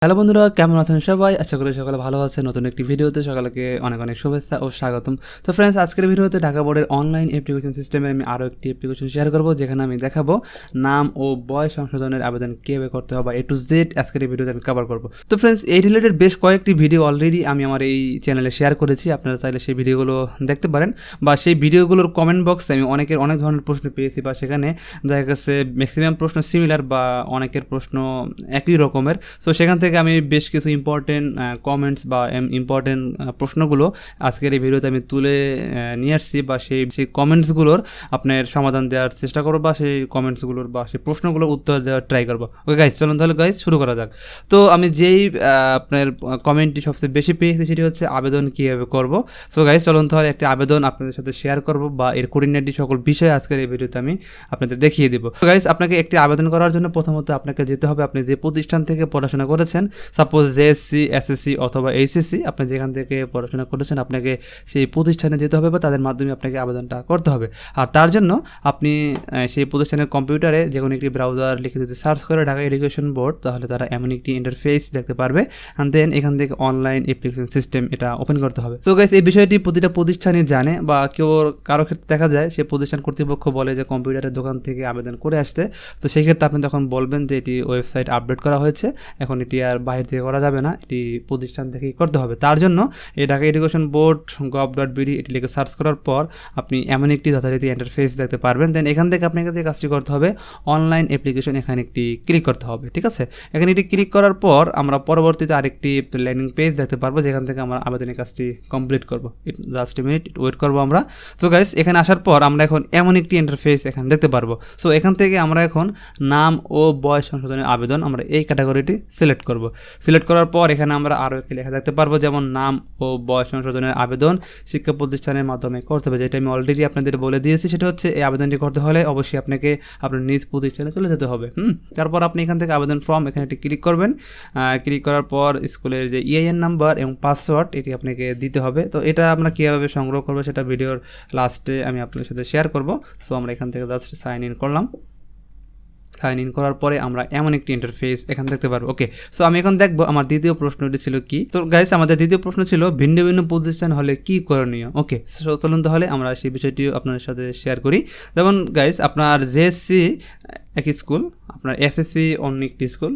Hello বন্ধুরা, কেমন আছেন সবাই? আশা করি সকালে ভালো আছেন। নতুন একটি ভিডিওতে সকলকে অনেক অনেক শুভেচ্ছা ও স্বাগতম। তো ফ্রেন্ডস, আজকের ভিডিওতে ঢাকা বোর্ডের অনলাইন অ্যাপ্লিকেশন সিস্টেমে আমি আরও একটি অ্যাপ্লিকেশন শেয়ার করব, যেখানে আমি দেখাবো নাম ও বয়স সংশোধনের আবেদন কীভাবে করতে হবে, A to Z আজকের এই ভিডিওতে আমি কভার করব। তো ফ্রেন্ডস, এই রিলেটেড বেশ কয়েকটি ভিডিও অলরেডি আমি আমার এই চ্যানেলে শেয়ার করেছি। আপনারা চাইলে সেই ভিডিওগুলো দেখতে পারেন, বা সেই ভিডিওগুলোর কমেন্ট বক্সে আমি অনেক ধরনের প্রশ্ন পেয়েছি, বা সেখানে দেখা গেছে ম্যাক্সিমাম প্রশ্ন সিমিলার বা অনেকের প্রশ্ন একই রকমের। সো সেখান থেকে আমি বেশ কিছু ইম্পর্টেন্ট কমেন্টস বা ইম্পর্টেন্ট প্রশ্নগুলো আজকের এই ভিডিওতে আমি তুলে নিয়ে আসছি, বা সেই কমেন্টসগুলোর আপনার সমাধান দেওয়ার চেষ্টা করবো, বা সেই কমেন্টসগুলোর বা সেই প্রশ্নগুলোর উত্তর দেওয়ার ট্রাই করবো। ওকে গাইজ, চলুন তাহলে গাইজ শুরু করা যাক। তো আমি যেই আপনার কমেন্টটি সবচেয়ে বেশি পেয়েছি সেটি হচ্ছে আবেদন কীভাবে করবো। সো গাইজ, চলুন তাহলে একটি আবেদন আপনাদের সাথে শেয়ার করবো, বা এর কোঅর্ডিনেটটি সকল বিষয় আজকের এই ভিডিওতে আমি আপনাদের দেখিয়ে দেবো। তো গাইজ, আপনাকে একটি আবেদন করার জন্য প্রথমত আপনাকে যেতে হবে আপনি যে প্রতিষ্ঠান থেকে পড়াশোনা করেছেন, সাপোজ জেএসসি, এসএসসি অথবা এইচএসসি, আপনি যেখান থেকে পড়াশোনা করেছেন আপনাকে সেই প্রতিষ্ঠানে যেতে হবে, বা তাদের মাধ্যমে আপনাকে আবেদনটা করতে হবে। আর তার জন্য আপনি সেই প্রতিষ্ঠানের কম্পিউটারে যে কোনো একটি ব্রাউজার লিখে যদি সার্চ করে ঢাকা এডুকেশন বোর্ড, তাহলে তারা এমন একটি ইন্টারফেস দেখতে পারবে, অ্যান্ড দেন এখান থেকে অনলাইন অ্যাপ্লিকেশন সিস্টেম এটা ওপেন করতে হবে। তো গাইস, এই বিষয়টি প্রতিটা প্রতিষ্ঠানই জানে, বা কারো ক্ষেত্রে দেখা যায় সে প্রতিষ্ঠান কর্তৃপক্ষ বলে যে কম্পিউটারের দোকান থেকে আবেদন করে আসতে। তো সেই ক্ষেত্রে আপনি তখন বলবেন যে এটি ওয়েবসাইট আপডেট করা হয়েছে, এখন এটি আর বাইরে থেকে করা যাবে না, এটি প্রতিষ্ঠান থেকেই করতে হবে। তার জন্য এই ঢাকা এডুকেশন বোর্ড gov.bd এটি লিখে সার্চ করার পর আপনি এমন একটি যথারীতি ইন্টারফেস দেখতে পারবেন। দেন এখান থেকে আপনাকে যে কাজটি করতে হবে, অনলাইন অ্যাপ্লিকেশন, এখানে একটি ক্লিক করতে হবে। ঠিক আছে, এখানে এটি ক্লিক করার পর আমরা পরবর্তীতে আরেকটি ল্যান্ডিং পেজ দেখতে পারবো, যেখান থেকে আমরা আবেদনের কাজটি কমপ্লিট করবো। জাস্ট এ মিনিট ওয়েট করবো আমরা। তো গাইস, এখানে আসার পর আমরা এখন এমন একটি ইন্টারফেস এখানে দেখতে পারবো। সো এখান থেকে আমরা এখন নাম ও বয়স সংশোধনের আবেদন, আমরা এই ক্যাটাগরিটি সিলেক্ট করব। সিলেক্ট করার পর এখানে আমরা আরও একটি লেখা দেখতে পারবো, যেমন নাম ও বয়স সংশোধনের আবেদন শিক্ষা প্রতিষ্ঠানের মাধ্যমে করতে হবে। যেটা আমি অলরেডি আপনাদের বলে দিয়েছি, সেটা হচ্ছে এই আবেদনটি করতে হলে অবশ্যই আপনাকে আপনার নিজ প্রতিষ্ঠানে চলে যেতে হবে। তারপর আপনি এখান থেকে আবেদন ফর্ম এখানে একটি ক্লিক করবেন। ক্লিক করার পর স্কুলের যে ইআইএন নাম্বার এবং পাসওয়ার্ড এটি আপনাকে দিতে হবে। তো এটা আমরা কীভাবে সংগ্রহ করবো সেটা ভিডিওর লাস্টে আমি আপনাদের সাথে শেয়ার করব। সো আমরা এখান থেকে জাস্ট সাইন ইন করলাম। সাইন ইন করার পরে আমরা এমন একটি ইন্টারফেস এখানে দেখতে পারবো। ওকে, সো আমি এখন দেখবো আমার দ্বিতীয় প্রশ্নটি ছিল কি। তো গাইস, আমাদের দ্বিতীয় প্রশ্ন ছিল ভিন্ন ভিন্ন প্রতিষ্ঠান হলে কি করণীয়। ওকে, সো চলুন তাহলে আমরা সেই বিষয়টিও আপনাদের সাথে শেয়ার করি। যেমন গাইস, আপনার জেএসসি একই স্কুল, আপনার এসএসসি অন্য একটি স্কুল,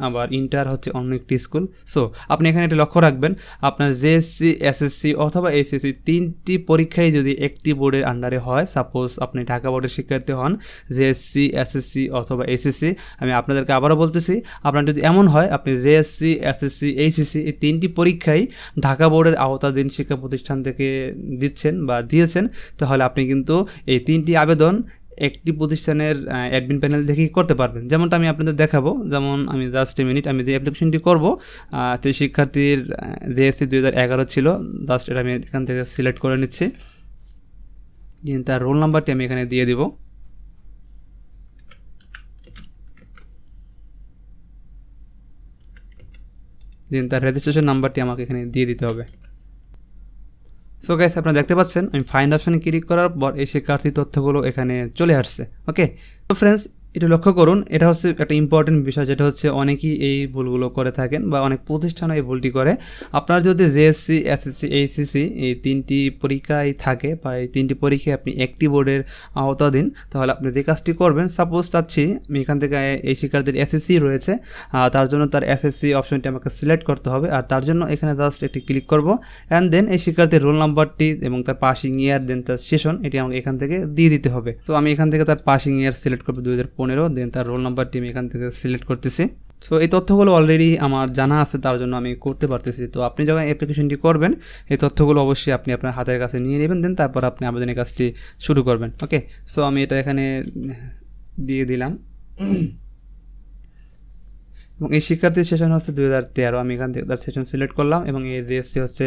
আবার ইন্টার হচ্ছে অন্য একটি স্কুল। সো আপনি এখানে একটি লক্ষ্য রাখবেন, আপনার জেএসসি, এসএসসি অথবা এইচএসসি তিনটি পরীক্ষাই যদি একটি বোর্ডের আন্ডারে হয়, সাপোজ আপনি ঢাকা বোর্ডের শিক্ষার্থী হন, জেএসসি, এসএসসি অথবা এইচএসসি, আমি আপনাদেরকে আবারও বলতেছি, আপনার যদি এমন হয় আপনি জেএসসি, এসএসসি, এইচএসসি এই তিনটি পরীক্ষাই ঢাকা বোর্ডের আওতাধীন শিক্ষা প্রতিষ্ঠান থেকে দিচ্ছেন বা দিয়েছেন, তাহলে আপনি কিন্তু এই তিনটি আবেদন একটি প্রতিষ্ঠানের অ্যাডমিন প্যানেল দেখেই করতে পারবেন। যেমনটা আমি আপনাদের দেখাবো, যেমন আমি জাস্ট এ মিনিট, আমি যে অ্যাপ্লিকেশনটি করবো, তো শিক্ষার্থীর জেএসসি 2011 ছিল, জাস্ট এটা আমি এখান থেকে সিলেক্ট করে নিচ্ছি। তার রোল নাম্বারটি আমি এখানে দিয়ে দিব। তার রেজিস্ট্রেশন নাম্বারটি আমাকে এখানে দিয়ে দিতে হবে। সো গাইস, আপনারা দেখতে পাচ্ছেন আমি ফাইন্ড অপশনে ক্লিক করার পর এই শিক্ষার্থীর তথ্যগুলো এখানে চলে আসছে। ওকে, তো ফ্রেন্ডস, এটা লক্ষ্য করুন, এটা হচ্ছে একটা ইম্পর্টেন্ট বিষয়, যেটা হচ্ছে অনেকেই এই ভুলগুলো করে থাকেন, বা অনেক প্রতিষ্ঠানও এই ভুলটি করে। আপনার যদি জেএসসি, এসএসসি, এইচএসসি এই তিনটি পরীক্ষায় থাকে, বা এই তিনটি পরীক্ষায় আপনি একটি বোর্ডের আওতাধীন, তাহলে আপনি যে কাজটি করবেন, সাপোজ চাচ্ছি আমি এখান থেকে এই শিক্ষার্থীর এসএসসি রয়েছে, তার জন্য তার এসএসসি অপশনটি আমাকে সিলেক্ট করতে হবে। আর তার জন্য এখানে জাস্ট একটি ক্লিক করব, অ্যান্ড দেন এই শিক্ষার্থীর রোল নাম্বারটি এবং তার পাসিং ইয়ার, দেন তার সেশন, এটি আমাকে এখান থেকে দিয়ে দিতে হবে। তো আমি এখান থেকে তার পাসিং ইয়ার সিলেক্ট করবো 2015, দেন তার রোল নাম্বারটি আমি এখান থেকে সিলেক্ট করতেছি। সো এই তথ্যগুলো অলরেডি আমার জানা আছে, তার জন্য আমি করতে পারতেছি। তো আপনি যখন অ্যাপ্লিকেশনটি করবেন, এই তথ্যগুলো অবশ্যই আপনি আপনার হাতের কাছে নিয়ে নেবেন, দেন তারপর আপনি আবেদনের কাজটি শুরু করবেন। ওকে, সো আমি এটা এখানে দিয়ে দিলাম। এবং এই শিক্ষার্থীর সেশন হচ্ছে 2013, আমি এখান থেকে তার সেশন সিলেক্ট করলাম, এবং এই জিএসসি হচ্ছে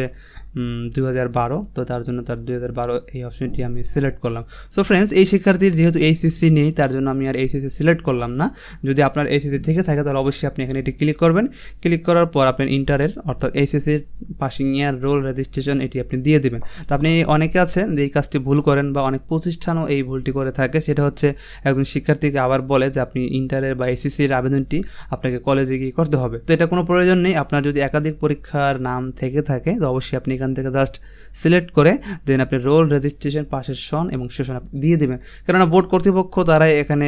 2012, তো তার জন্য তার 2012 এই অপশনটি আমি সিলেক্ট করলাম। সো ফ্রেন্ডস, এই শিক্ষার্থীর যেহেতু এইচএসসি নেই তার জন্য আমি আর এইচএসসি সিলেক্ট করলাম না। যদি আপনার এইচএসসি থেকে থাকে তাহলে অবশ্যই আপনি এখানে এটি ক্লিক করবেন। ক্লিক করার পর আপনার ইন্টারের অর্থাৎ এইচএসসির পাসিং ইয়ার, রোল, রেজিস্ট্রেশন এটি আপনি দিয়ে দেবেন। তো আপনি অনেকে আছেন যে এই কাজটি ভুল করেন বা অনেক প্রতিষ্ঠানও এই ভুলটি করে থাকে, সেটা হচ্ছে একজন শিক্ষার্থীকে আবার বলে যে আপনি ইন্টারের বা এইচএসসির আবেদনটি আপনাকে কলেজে গিয়ে করতে হবে। তো এটা কোনো প্রয়োজন নেই। আপনার যদি একাধিক পরীক্ষার নাম থেকে থাকে তো অবশ্যই আপনি এখান থেকে জাস্ট সিলেক্ট করে দেন আপনি রোল, রেজিস্ট্রেশন, পাশের সন এবং সেশন আপনি দিয়ে দেবেন। কেননা বোর্ড কর্তৃপক্ষ তারাই এখানে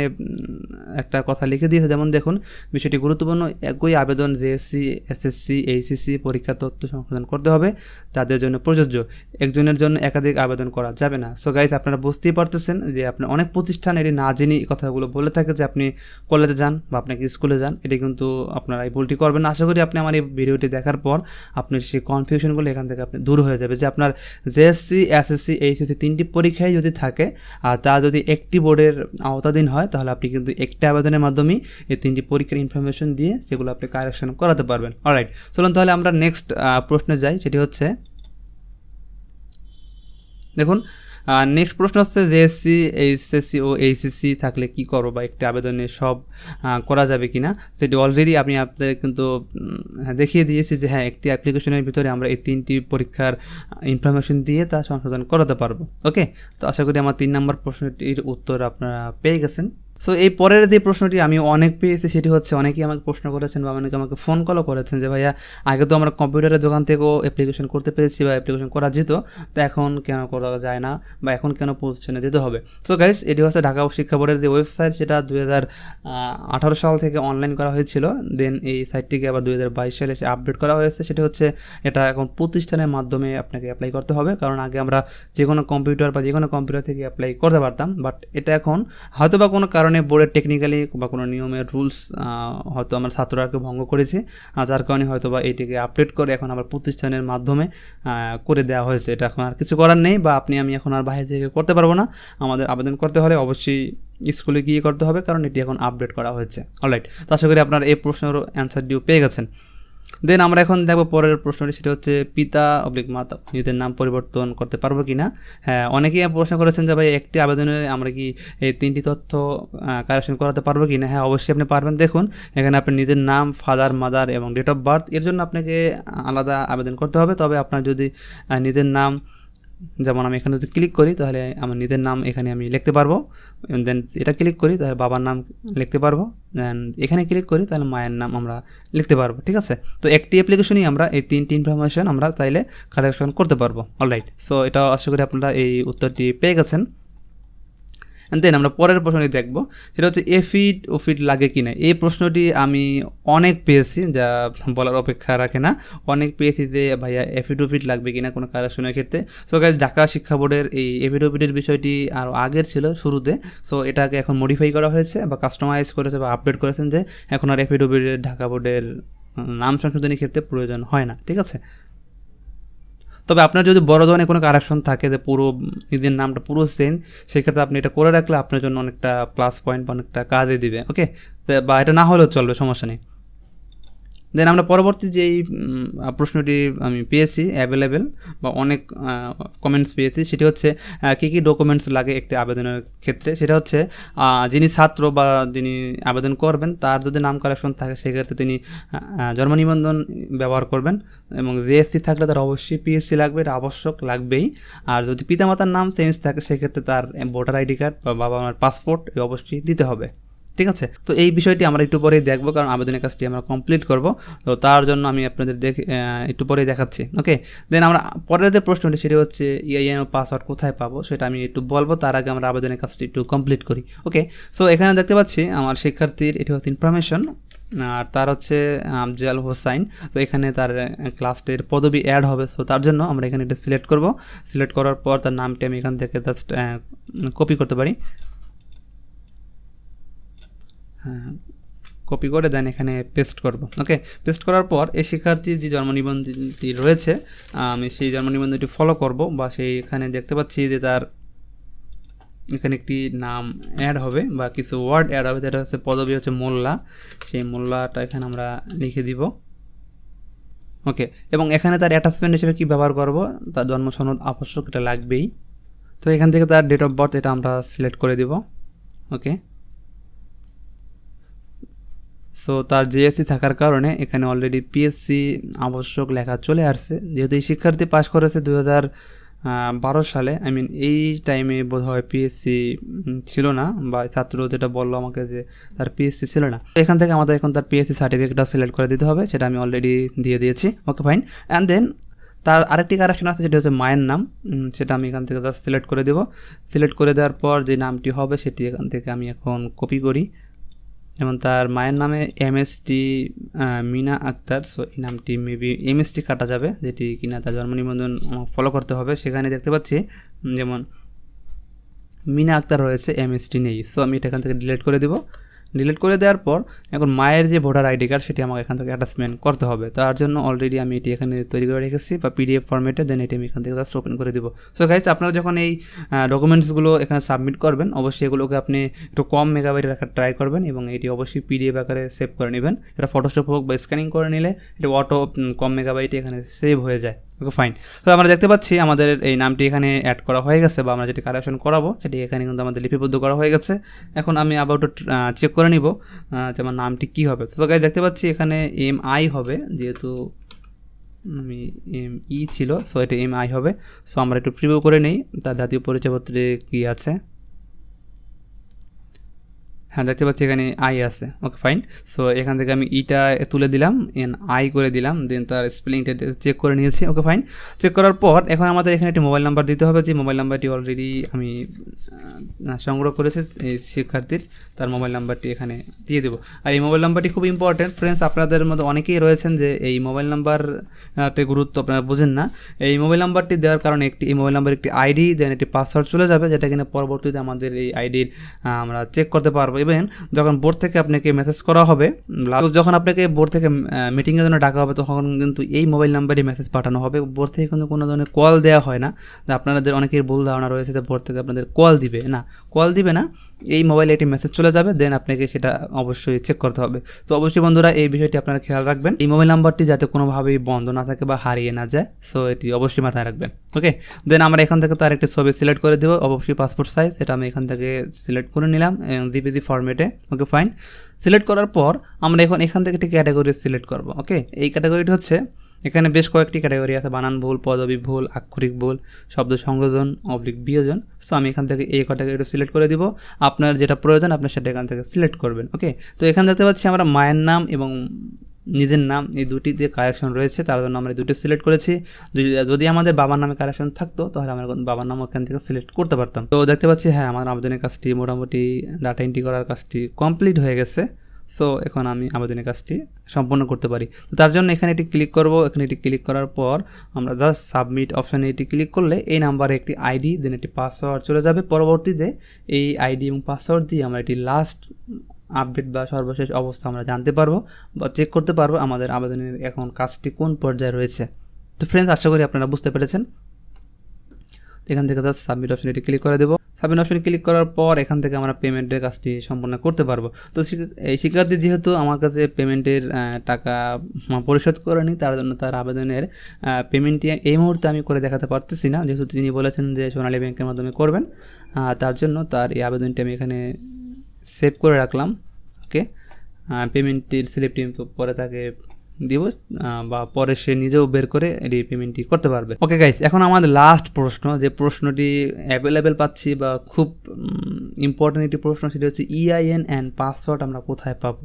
একটা কথা লিখে দিয়েছে, যেমন দেখুন বিষয়টি গুরুত্বপূর্ণ, একই আবেদন জেএসসি, এসএসসি, এইচএসসি পরীক্ষার তথ্য সংশোধন করতে হবে, তাদের জন্য প্রযোজ্য, একজনের জন্য একাধিক আবেদন করা যাবে না। সো গাইজ, আপনারা বুঝতেই পারতেছেন যে আপনার অনেক প্রতিষ্ঠান এটি না জেনে কথাগুলো বলে থাকে যে আপনি কলেজে যান বা আপনাকে স্কুলে যান, এটি কিন্তু আপনারা এই ভুলটি করবেন না। আশা করি আপনি আমার এই ভিডিওটি দেখার পর আপনার সেই কনফিউশনগুলো এখান থেকে আপনি দূর হয়ে যাবে, যে আপনার জেএসসি, এসএসসি, এইচএসসি 3টি পরীক্ষায় যদি থাকে আর তা যদি একটি বোর্ডের আওতাধীন হয় তাহলে আপনি কিন্তু একটি আবেদনের মাধ্যমেই এই 3টি পরীক্ষার ইনফরমেশন দিয়ে সেগুলো আপনি কারেকশন করাতে পারবেন। অলরাইট, চলুন তাহলে আমরা নেক্সট প্রশ্নে যাই। সেটি হচ্ছে, দেখুন নেক্সট প্রশ্ন হচ্ছে জেএসসি, এইচএসসি ও এইচএসসি থাকলে কি করবো বা একটি আবেদনে সব করা যাবে কিনা। সেটি অলরেডি আমি আপনাদের কিন্তু দেখিয়ে দিয়েছি যে হ্যাঁ, একটি অ্যাপ্লিকেশনের ভিতরে আমরা এই 3টি পরীক্ষার ইনফরমেশন দিয়ে তা সংশোধন করাতে পারবো। ওকে, তো আশা করি আমার 3 নম্বর প্রশ্নটির উত্তর আপনারা পেয়ে গেছেন। সো এই পরের যে প্রশ্নটি আমি অনেক পেয়েছি সেটি হচ্ছে, অনেকেই আমাকে প্রশ্ন করেছেন বা অনেকে আমাকে ফোন কলও করেছেন যে ভাইয়া আগে তো আমরা কম্পিউটারের দোকান থেকেও অ্যাপ্লিকেশন করতে পেরেছি বা অ্যাপ্লিকেশন করা যেত, তো এখন কেন করা যায় না বা এখন কেন প্রতিষ্ঠানে যেতে হবে। সো গাইস, এটি হচ্ছে ঢাকা শিক্ষা বোর্ডের যে ওয়েবসাইট, সেটা 2018 সাল থেকে অনলাইন করা হয়েছিল। দেন এই সাইটটিকে আবার 2022 সালে এসে আপডেট করা হয়েছে। সেটি হচ্ছে এটা এখন প্রতিষ্ঠানের মাধ্যমে আপনাকে অ্যাপ্লাই করতে হবে, কারণ আগে আমরা যে কোনো কম্পিউটার বা যে কোনো কম্পিউটার থেকে অ্যাপ্লাই করতে পারতাম, বাট এটা এখন হয়তো বা কোনো কারণে বোর্ডের টেকনিক্যালি বা কোনো নিয়মের রুলস হয়তো আমরা ছাত্ররাকে ভঙ্গ করেছি, যার কারণে হয়তো বা এইটিকে আপডেট করে এখন আবার প্রতিষ্ঠানের মাধ্যমে করে দেওয়া হয়েছে। এটা এখন আর কিছু করার নেই, বা আমি এখন আর বাইরে থেকে করতে পারবো না। আমাদের আবেদন করতে হলে অবশ্যই স্কুলে গিয়ে করতে হবে, কারণ এটি এখন আপডেট করা হয়েছে। অলরাইট, তো আশা করি আপনার এই প্রশ্নের অ্যান্সারটিও পেয়ে গেছেন। দেন আমরা এখন দেখবো পরের প্রশ্নটি, সেটা হচ্ছে পিতা মাতা নিজের নাম পরিবর্তন করতে পারবো কি না। হ্যাঁ, অনেকেই প্রশ্ন করেছেন যে ভাই একটি আবেদনে আমরা কি এই 3টি তথ্য কারেকশন করাতে পারবো কি না। হ্যাঁ, অবশ্যই আপনি পারবেন। দেখুন এখানে আপনি নিজের নাম, ফাদার, মাদার এবং ডেট অফ বার্থ, এর জন্য আপনাকে আলাদা আবেদন করতে হবে। তবে আপনার যদি নিজের নাম, যেমন আমি এখানে যদি ক্লিক করি তাহলে আমার নিজের নাম এখানে আমি লিখতে পারবো, দেন এটা ক্লিক করি তাহলে বাবার নাম লিখতে পারবো, দেন এখানে ক্লিক করি তাহলে মায়ের নাম আমরা লিখতে পারবো। ঠিক আছে, তো একটি অ্যাপ্লিকেশনই আমরা এই 3টি ইনফরমেশন আমরা চাইলে কালেকশন করতে পারবো। অলরাইট, সো এটা আশা করি আপনারা এই উত্তরটি পেয়ে গেছেন। দেন আমরা পরের প্রশ্নটি দেখব, সেটা হচ্ছে এফিড ওফিড লাগে কি না। এই প্রশ্নটি আমি অনেক পেয়েছি, যা বলার অপেক্ষা রাখে না। অনেক পেয়েছি যে ভাইয়া এফিড ওফিড লাগবে কিনা কোনো কারেকশনের ক্ষেত্রে। সো গাইজ, ঢাকা শিক্ষা বোর্ডের এই এফিড ওফিডের বিষয়টি আরও আগের ছিল শুরুতে, সো এটাকে এখন মডিফাই করা হয়েছে বা কাস্টমাইজ করেছে বা আপডেট করেছেন, যে এখন আর এফিড ওফিডের ঢাকা বোর্ডের নাম সংশোধনের ক্ষেত্রে প্রয়োজন হয় না। ঠিক আছে, তবে আপনার যদি বড় ধরনের কোনো কারেকশন থাকে যে পুরো নিজের নামটা পুরো চেঞ্জ, সেক্ষেত্রে আপনি এটা করে রাখলে আপনার জন্য অনেকটা প্লাস পয়েন্ট বা অনেকটা কাজে দিবে। ওকে, বা এটা না হলেও চলবে, সমস্যা নেই। দেন আমরা পরবর্তী যেই প্রশ্নটি আমি পেয়েছি অ্যাভেলেবেল বা অনেক কমেন্টস পেয়েছি, সেটি হচ্ছে কী কী ডকুমেন্টস লাগে একটি আবেদনের ক্ষেত্রে। সেটা হচ্ছে যিনি ছাত্র বা যিনি আবেদন করবেন তার যদি নাম কারেকশন থাকে সেক্ষেত্রে তিনি জন্ম নিবন্ধন ব্যবহার করবেন, এবং জিএসসি থাকলে তার অবশ্যই পিএসসি লাগবে, এটা আবশ্যক লাগবেই। আর যদি পিতামাতার নাম চেঞ্জ থাকে সেক্ষেত্রে তার ভোটার আইডি কার্ড বা বাবা মার পাসপোর্ট অবশ্যই দিতে হবে। ঠিক আছে, তো এই বিষয়টি আমরা একটু পরেই দেখবো, কারণ আবেদনের কাজটি আমরা কমপ্লিট করব, তো তার জন্য আমি আপনাদের একটু পরেই দেখাচ্ছি। ওকে, দেন আমরা পরের যে প্রশ্নটি সেটি হচ্ছে ইআইএন পাসওয়ার্ড কোথায় পাবো, সেটা আমি একটু বলবো। তার আগে আমরা আবেদনের কাজটি একটু কমপ্লিট করি। ওকে, সো এখানে দেখতে পাচ্ছি আমার শিক্ষার্থীর এটি হচ্ছে ইনফরমেশন, আর তার হচ্ছে আফজাল হোসাইন। তো এখানে তার ক্লাসটির পদবি অ্যাড হবে, সো তার জন্য আমরা এখানে এটা সিলেক্ট করব। সিলেক্ট করার পর তার নামটি আমি এখান থেকে জাস্ট কপি করতে পারি, কপি করে দেন এখানে পেস্ট করব। ওকে, পেস্ট করার পর এই শিক্ষার্থীর যে জন্ম নিবন্ধনটি রয়েছে আমি সেই জন্ম নিবন্ধনটি ফলো করব, বা সেই এখানে দেখতে পাচ্ছি যে তার এখানে একটি নাম অ্যাড হবে বা কিছু ওয়ার্ড অ্যাড হবে, যেটা হচ্ছে পদবি হচ্ছে মোল্লা, সেই মোল্লাটা এখানে আমরা লিখে দিব। ওকে, এবং এখানে তার অ্যাটাচমেন্ট হিসেবে কী ব্যবহার করব, তার জন্ম সনদ আবশ্যক, এটা লাগবেই। তো এখান থেকে তার ডেট অফ বার্থ এটা আমরা সিলেক্ট করে দিব। ওকে, সো তার জিএসসি থাকার কারণে এখানে অলরেডি পিএসসি আবশ্যক লেখা চলে আসছে। যেহেতু এই শিক্ষার্থী পাস করেছে 2012 সালে, আই মিন এই টাইমে বোধহয় পিএসসি ছিল না, বা ছাত্র যেটা বললো আমাকে যে তার পিএসসি ছিল না। এখান থেকে আমাদের এখন তার পিএসসি সার্টিফিকেটটা সিলেক্ট করে দিতে হবে, সেটা আমি অলরেডি দিয়ে দিয়েছি। Okay fine. অ্যান্ড দেন তার আরেকটি কারেকশন আছে, যেটা হচ্ছে মায়ের নাম, সেটা আমি এখান থেকে জাস্ট সিলেক্ট করে দেব। সিলেক্ট করে দেওয়ার পর যে নামটি হবে সেটি এখান থেকে আমি এখন কপি করি, যেমন তার মায়ের নামে এমএসটি মিনা আক্তার। সো এই নামটি মেবি এমএসটি কাটা যাবে, যেটি কিনা তার জন্ম নিবন্ধন ফলো করতে হবে। সেখানে দেখতে পাচ্ছি যেমন মিনা আক্তার রয়েছে, এমএসটি নেই। সো আমি এটা এখান থেকে ডিলিট করে দেবো। ডিলিট করে দেওয়ার পর এখন মায়ের যে ভোটার আইডি কার্ড সেটি আমাকে এখান থেকে অ্যাটাচমেন্ট করতে হবে। তার জন্য অলরেডি আমি এটি এখানে তৈরি করে রেখেছি বা পিডিএফ ফরম্যাটে, দেন এটি আমি এখান থেকে জাস্ট ওপেন করে দেবো। সো গাইস, আপনারা যখন এই ডকুমেন্টসগুলো এখানে সাবমিট করবেন, অবশ্যই এগুলোকে আপনি একটু কম মেগাবাইটে রাখার ট্রাই করবেন, এবং এটি অবশ্যই পিডিএফ আকারে সেভ করে নেবেন। এটা ফটোশপ হোক বা স্ক্যানিং করে নিলে এটা অটো কম মেগাবাইটে এখানে সেভ হয়ে যায়। Okay fine. তো আমরা দেখতে পাচ্ছি আমাদের এই নামটি এখানে অ্যাড করা হয়ে গেছে, বা আমরা যেটি কারেকশন করাবো সেটি এখানে কিন্তু আমাদের লিপিবদ্ধ করা হয়ে গেছে। এখন আমি আবার একটু চেক করে নিব যে আমার নামটি কী হবে। তো গাইস দেখতে পাচ্ছি এখানে MI হবে, যেহেতু আমি ME ছিল, সো এটা MI হবে। সো আমরা একটু প্রিভিউ করে নেই তার জাতীয় পরিচয়পত্রে কী আছে। হ্যাঁ, দেখতে পাচ্ছি এখানে আই আছে। Okay fine. সো এখান থেকে আমি ইটা তুলে দিলাম, আই করে দিলাম, দেন তার স্পেলিংটা চেক করে নিয়েছি। Okay fine. চেক করার পর এখন আমাদের এখানে একটি মোবাইল নাম্বার দিতে হবে, যে মোবাইল নাম্বারটি অলরেডি আমি সংগ্রহ করেছি এই শিক্ষার্থীর, তার মোবাইল নাম্বারটি এখানে দিয়ে দেবো। আর এই মোবাইল নাম্বারটি খুব ইম্পর্টেন্ট ফ্রেন্ডস, আপনাদের মধ্যে অনেকেই রয়েছেন যে এই মোবাইল নাম্বারটির গুরুত্ব আপনারা বুঝেন না। এই মোবাইল নাম্বারটি দেওয়ার কারণে এই মোবাইল নাম্বার একটি আইডি, দেন একটি পাসওয়ার্ড চলে যাবে, যেটা কিনা পরবর্তীতে আমাদের এই আইডির আমরা চেক করতে পারবো। ইভেন যখন বোর্ড থেকে আপনাকে মেসেজ করা হবে, যখন আপনাকে বোর্ড থেকে মিটিংয়ের জন্য ডাকা হবে, তখন কিন্তু এই মোবাইল নাম্বারে মেসেজ পাঠানো হবে। বোর্ড থেকে কিন্তু কোনো ধরনের কল দেওয়া হয় না। আপনাদের অনেকের ভুল ধারণা রয়েছে যে বোর্ড থেকে আপনাদের কল দিবে, না, কল দিবে না। এই মোবাইলে একটি মেসেজ চলে যাবে, দেন আপনাকে সেটা অবশ্যই চেক করতে হবে। তো অবশ্যই বন্ধুরা এই বিষয়টি আপনারা খেয়াল রাখবেন, এই মোবাইল নাম্বারটি যাতে কোনোভাবেই বন্ধ না থাকে বা হারিয়ে না যায়। সো এটি অবশ্যই মাথায় রাখবেন। ওকে, দেন আমরা এখান থেকে তার একটি ছবি সিলেক্ট করে দেবো, অবশ্যই পাসপোর্ট সাইজ। এটা আমি এখান থেকে সিলেক্ট করে নিলাম জিপিজি ফরম্যাটে। Okay fine. সিলেক্ট করার পর আমরা এখন এখান থেকে একটি ক্যাটাগরি সিলেক্ট করব। ওকে, এই ক্যাটাগরিটি হচ্ছে, এখানে বেশ কয়েকটি ক্যাটাগরি আছে, বানান ভুল, পদবি ভুল, আক্ষরিক ভুল, শব্দ সংযোজন বিয়োজন। সো আমি এখান থেকে এই ক্যাটাগরিটা সিলেক্ট করে দিব। আপনার যেটা প্রয়োজন আপনার সেটা এখান থেকে সিলেক্ট করবেন। ওকে, তো এখানে দেখতে পাচ্ছি আমরা মায়ের নাম এবং নিজের নাম এই দুটি যে কারেকশন রয়েছে তার জন্য আমরা দুটো সিলেক্ট করেছি। যদি আমাদের বাবার নামে কারেকশন থাকতো তাহলে আমরা বাবার নাম ওখান থেকে সিলেক্ট করতে পারতাম। তো দেখতে পাচ্ছি হ্যাঁ, আমার আবেদনের কাজটি মোটামুটি ডাটা এন্ট্রি করার কাজটি কমপ্লিট হয়ে গেছে। সো এখন আমি আবেদনের কাজটি সম্পন্ন করতে পারি। তো তার জন্য এখানে এটি ক্লিক করব। এখানে এটি ক্লিক করার পর আমরা জাস্ট সাবমিট অপশানে এটি ক্লিক করলে এই নাম্বারে একটি আইডি, দেন একটি পাসওয়ার্ড চলে যাবে। পরবর্তীতে এই আইডি এবং পাসওয়ার্ড দিয়ে আমরা এটি লাস্ট আপডেট বা সর্বশেষ অবস্থা আমরা জানতে পারবো বা চেক করতে পারবো আমাদের আবেদনের এখন কাজটি কোন পর্যায়ে রয়েছে। তো ফ্রেন্ডস, আশা করি আপনারা বুঝতে পেরেছেন। এখান থেকে জাস্ট সাবমিট অপশানে এটি ক্লিক করে দেবো। সাবমিট অপশানে ক্লিক করার পর এখান থেকে আমরা পেমেন্টের কাজটি সম্পন্ন করতে পারবো। তো এই শিক্ষার্থী যেহেতু আমার কাছে পেমেন্টের টাকা পরিশোধ করেনি, তার জন্য তার আবেদনের পেমেন্টটি এই মুহূর্তে আমি করে দেখাতে পারতেছি না, যেহেতু তিনি বলেছেন যে সোনালী ব্যাংকের মাধ্যমে করবেন। তার জন্য তার এই আবেদনটি আমি এখানে সেভ করে রাখলাম। ওকে, পেমেন্টের স্লিপটি পরে তাকে দিব বা পরে সে নিজেও বের করে এই পেমেন্টটি করতে পারবে। ওকে গাইস, এখন আমাদের লাস্ট প্রশ্ন, যে প্রশ্নটি অ্যাভেলেবেল পাচ্ছি বা খুব ইম্পর্টেন্ট একটি প্রশ্ন, সেটি হচ্ছে EIN অ্যান্ড পাসওয়ার্ড আমরা কোথায় পাবো।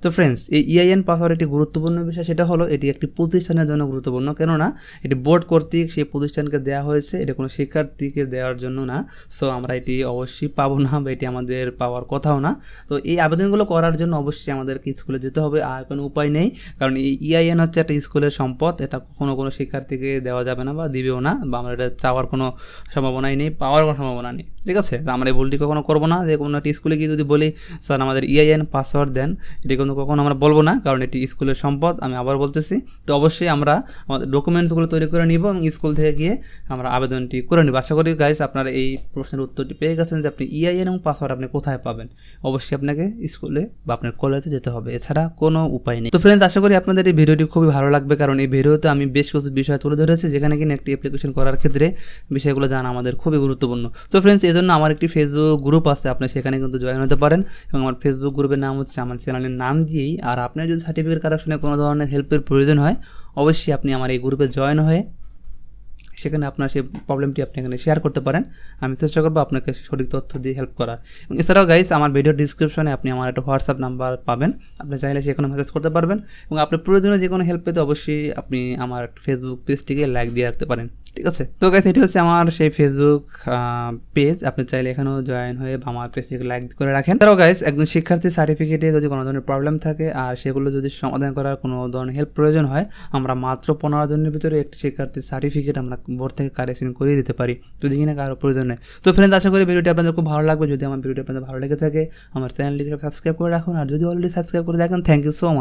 তো ফ্রেন্ডস, এই EIN পাসওয়ার্ড একটি গুরুত্বপূর্ণ বিষয়, সেটা হলো এটি একটি প্রতিষ্ঠানের জন্য গুরুত্বপূর্ণ, কেননা এটি বোর্ড কর্তৃক সেই প্রতিষ্ঠানকে দেওয়া হয়েছে, এটা কোনো শিক্ষার্থীকে দেওয়ার জন্য না। সো আমরা এটি অবশ্যই পাবো না বা এটি আমাদের পাওয়ার কথাও না। তো এই আবেদনগুলো করার জন্য অবশ্যই আমাদেরকে স্কুলে যেতে হবে, আর কোনো উপায় নেই, কারণ এই EIN হচ্ছে একটা স্কুলের সম্পদ, এটা কখনো কোনো শিক্ষার্থীকে দেওয়া যাবে না বা দিবেও না, বা আমরা এটা চাওয়ার কোনো সম্ভাবনাই নেই, পাওয়ার কোনো সম্ভাবনা নেই। ঠিক আছে, তো আমরা এই ভুলটি কখনো করবো না যে কোনো একটা স্কুলে গিয়ে যদি বলি স্যার আমাদের EIN পাসওয়ার্ড দেন, এটি কোনো কিন্তু কখনো আমরা বলবো না, কারণ এটি স্কুলের সম্পদ, আমি আবার বলতেছি। তো অবশ্যই আমরা আমাদের ডকুমেন্টসগুলো তৈরি করে নিব এবং স্কুল থেকে গিয়ে আমরা আবেদনটি করে নিব। আশা করি গাইস আপনারা এই প্রশ্নের উত্তরটি পেয়ে গেছেন যে আপনি EIN এবং পাসওয়ার্ড আপনি কোথায় পাবেন। অবশ্যই আপনাকে স্কুলে বা আপনার কলেজে যেতে হবে, এছাড়া কোনো উপায় নেই। তো ফ্রেন্ডস, আশা করি আপনাদের এই ভিডিওটি খুবই ভালো লাগবে, কারণ এই ভিডিওতে আমি বেশ কিছু বিষয় তুলে ধরেছি যেখানে কিনা একটি অ্যাপ্লিকেশন করার ক্ষেত্রে বিষয়গুলো জানা আমাদের খুবই গুরুত্বপূর্ণ। তো ফ্রেন্ডস, এই জন্য আমার একটি ফেসবুক গ্রুপ আছে, আপনি সেখানে কিন্তু জয়েন হতে পারেন এবং আমার ফেসবুক গ্রুপের নাম হচ্ছে আমার চ্যানেলের নাম দিয়েই। আর আপনার যদি সার্টিফিকেট কারেকশনে কোনো ধরনের হেল্পের প্রয়োজন হয়, অবশ্যই আপনি আমার এই গ্রুপে জয়েন হয়ে সেখানে আপনার সেই প্রবলেমটি আপনি এখানে শেয়ার করতে পারেন। আমি চেষ্টা করবো আপনাকে সঠিক তথ্য দিয়ে হেল্প করার। এবং এছাড়াও গাইস, আমার ভিডিও ডিসক্রিপশনে আপনি আমার একটা হোয়াটসঅ্যাপ নাম্বার পাবেন, আপনি চাইলে সেখানে মেসেজ করতে পারবেন এবং আপনার প্রয়োজনীয় যে কোনো হেল্প পেতে অবশ্যই আপনি আমার ফেসবুক পেজটিকে লাইক দিয়ে রাখতে পারেন, ঠিক আছে? তো গাইস, এটি হচ্ছে আমার সেই ফেসবুক পেজ, আপনি চাইলে এখানেও জয়েন হয়ে আমার পেজটিকে লাইক করে রাখেন। এছাড়াও গাইস, একজন শিক্ষার্থী সার্টিফিকেটে যদি কোনো ধরনের প্রবলেম থাকে আর সেগুলো যদি সমাধান করার কোনো ধরনের হেল্প প্রয়োজন হয়, আমরা মাত্র 15 দিনের ভিতরে একটি শিক্ষার্থীর সার্টিফিকেট আমরা বোর্ড থেকে কারেকশন করিয়ে দিতে পারি, যদি কিনা কারো প্রয়োজন নেই। তো ফ্রেন্ডস, আশা করি ভিডিওটি আপনাদের খুব ভালো লাগবে। যদি আমার ভিডিওটি আপনাদের ভালো লেগে থাকে, আমার চ্যানেলটিকে সাবস্ক্রাইব করে রাখুন, আর যদি অলরেডি সাবস্ক্রাইব করে দেখেন, থ্যাংক ইউ সো মাচ।